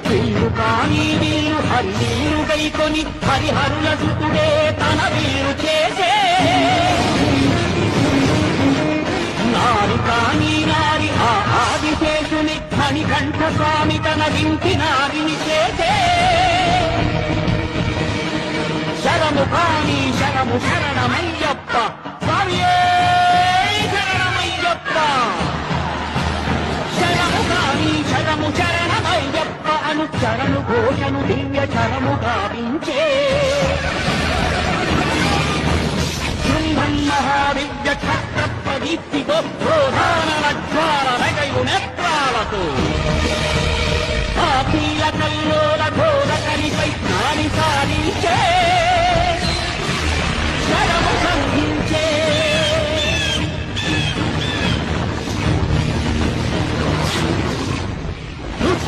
వీళ్ళు కానీ వీళ్ళు హరివీరు గైకొని హరిహరుల సుతుడే తన వీరు చేసే నారి కానీ నారి ఆ ఆదిశేషుని మణికంఠ స్వామి తన వింటి నారిని చేసే శరము కానీ శరము శరణమయ్యప్ప స్వామియే శరణమయ్యప్ప శరము కానీ శరము శరణమయ్యప్ప అను చరణు ఘోషను దివ్య చరము గావించే శృంభం మహాదివ్య ఛత్ర దీప్తితో ప్రధాన నజ్వాల నగయు నేత్రాలతో